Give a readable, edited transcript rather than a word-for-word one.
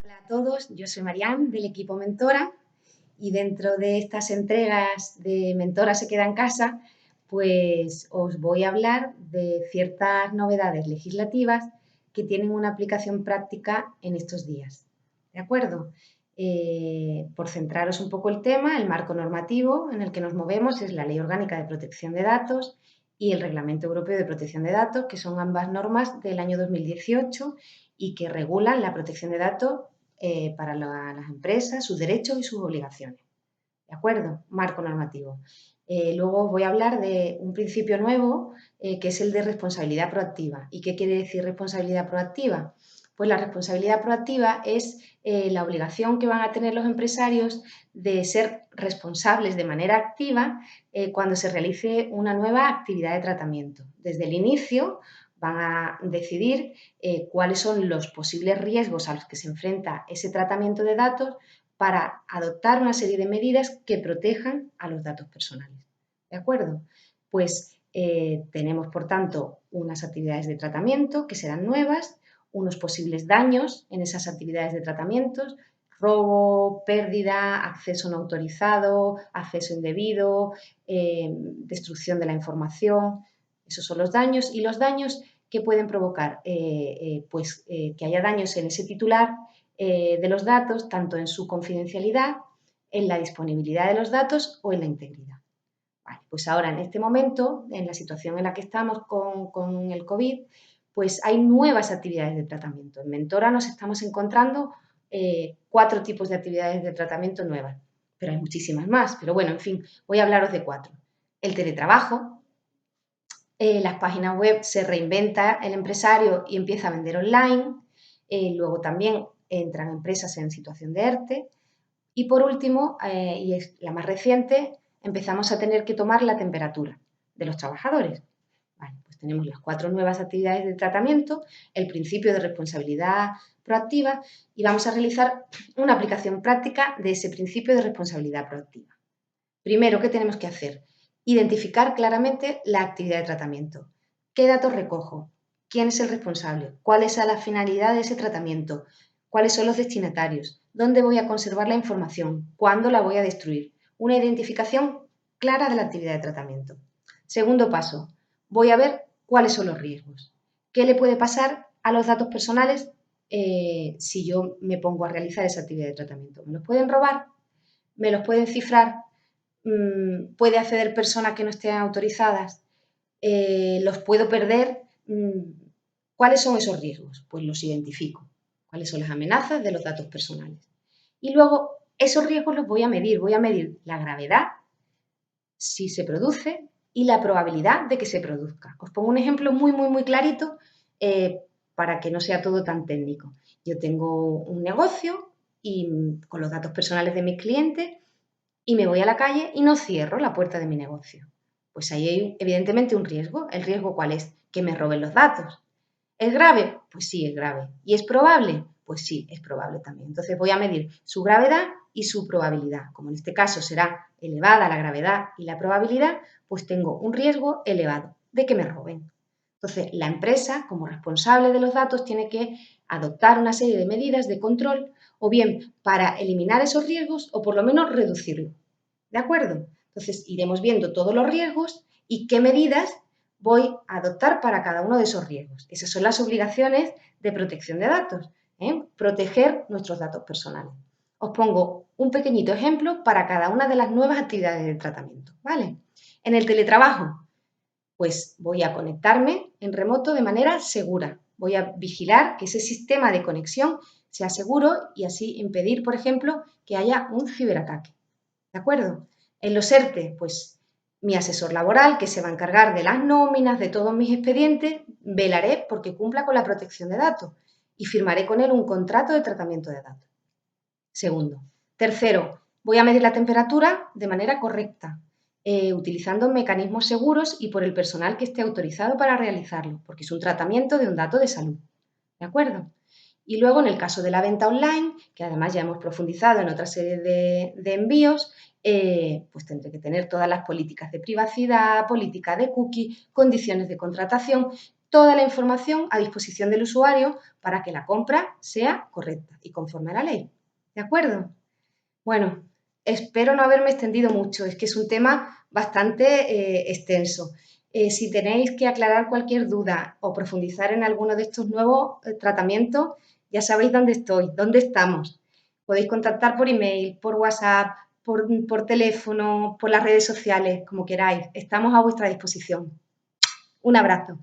Hola a todos, yo soy Marián del equipo Mentora y dentro de estas entregas de Mentora se queda en casa, pues os voy a hablar de ciertas novedades legislativas que tienen una aplicación práctica en estos días. ¿De acuerdo? Por centraros un poco el tema, el marco normativo en el que nos movemos es la Ley Orgánica de Protección de Datos y el Reglamento Europeo de Protección de Datos, que son ambas normas del año 2018 y que regulan la protección de datos para las empresas, sus derechos y sus obligaciones. ¿De acuerdo? Marco normativo. Luego os voy a hablar de un principio nuevo que es el de responsabilidad proactiva. ¿Y qué quiere decir responsabilidad proactiva? Pues la responsabilidad proactiva es la obligación que van a tener los empresarios de ser responsables de manera activa cuando se realice una nueva actividad de tratamiento. Desde el inicio van a decidir cuáles son los posibles riesgos a los que se enfrenta ese tratamiento de datos para adoptar una serie de medidas que protejan a los datos personales. ¿De acuerdo? Pues tenemos, por tanto, unas actividades de tratamiento que serán nuevas, unos posibles daños en esas actividades de tratamiento, robo, pérdida, acceso no autorizado, acceso indebido, destrucción de la información. Esos son los daños y los daños que pueden provocar que haya daños en ese titular de los datos, tanto en su confidencialidad, en la disponibilidad de los datos o en la integridad. Vale, pues ahora, en este momento, en la situación en la que estamos con el COVID, pues hay nuevas actividades de tratamiento. En Mentora nos estamos encontrando 4 tipos de actividades de tratamiento nuevas, pero hay muchísimas más. Pero bueno, en fin, voy a hablaros de 4. El teletrabajo, las páginas web se reinventa el empresario y empieza a vender online. Luego también entran empresas en situación de ERTE. Y por último, y es la más reciente, empezamos a tener que tomar la temperatura de los trabajadores. Vale, pues tenemos las 4 nuevas actividades de tratamiento, el principio de responsabilidad proactiva y vamos a realizar una aplicación práctica de ese principio de responsabilidad proactiva. Primero, ¿qué tenemos que hacer? Identificar claramente la actividad de tratamiento. ¿Qué datos recojo? ¿Quién es el responsable? ¿Cuál es la finalidad de ese tratamiento? ¿Cuáles son los destinatarios? ¿Dónde voy a conservar la información? ¿Cuándo la voy a destruir? Una identificación clara de la actividad de tratamiento. Segundo paso, voy a ver cuáles son los riesgos. ¿Qué le puede pasar a los datos personales si yo me pongo a realizar esa actividad de tratamiento? ¿Me los pueden robar? ¿Me los pueden cifrar? ¿Puede acceder personas que no estén autorizadas? ¿Los puedo perder? ¿Cuáles son esos riesgos? Pues los identifico. ¿Cuáles son las amenazas de los datos personales? Y luego esos riesgos los voy a medir la gravedad, si se produce, y la probabilidad de que se produzca. Os pongo un ejemplo muy clarito para que no sea todo tan técnico. Yo tengo un negocio y con los datos personales de mis clientes y me voy a la calle y no cierro la puerta de mi negocio. Pues ahí hay evidentemente un riesgo. ¿El riesgo cuál es? Que me roben los datos. ¿Es grave? Pues sí, es grave. ¿Y es probable? Pues sí, es probable también. Entonces voy a medir su gravedad y su probabilidad. Como en este caso será elevada la gravedad y la probabilidad, pues tengo un riesgo elevado de que me roben. Entonces, la empresa, como responsable de los datos, tiene que adoptar una serie de medidas de control, o bien para eliminar esos riesgos o por lo menos reducirlos. ¿De acuerdo? Entonces, iremos viendo todos los riesgos y qué medidas voy a adoptar para cada uno de esos riesgos. Esas son las obligaciones de protección de datos, proteger nuestros datos personales. Os pongo un pequeñito ejemplo para cada una de las nuevas actividades de tratamiento, ¿vale? En el teletrabajo, pues voy a conectarme en remoto de manera segura. Voy a vigilar que ese sistema de conexión sea seguro y así impedir, por ejemplo, que haya un ciberataque. ¿De acuerdo? En los ERTE, pues mi asesor laboral, que se va a encargar de las nóminas, de todos mis expedientes, velaré porque cumpla con la protección de datos y firmaré con él un contrato de tratamiento de datos. Segundo. Tercero, voy a medir la temperatura de manera correcta, utilizando mecanismos seguros y por el personal que esté autorizado para realizarlo, porque es un tratamiento de un dato de salud. ¿De acuerdo? Y luego, en el caso de la venta online, que además ya hemos profundizado en otra serie de envíos, pues tendré que tener todas las políticas de privacidad, políticas de cookie, condiciones de contratación, toda la información a disposición del usuario para que la compra sea correcta y conforme a la ley. ¿De acuerdo? Bueno, espero no haberme extendido mucho, es que es un tema bastante extenso. Si tenéis que aclarar cualquier duda o profundizar en alguno de estos nuevos tratamientos, ya sabéis dónde estoy, dónde estamos. Podéis contactar por email, por WhatsApp, por teléfono, por las redes sociales, como queráis. Estamos a vuestra disposición. Un abrazo.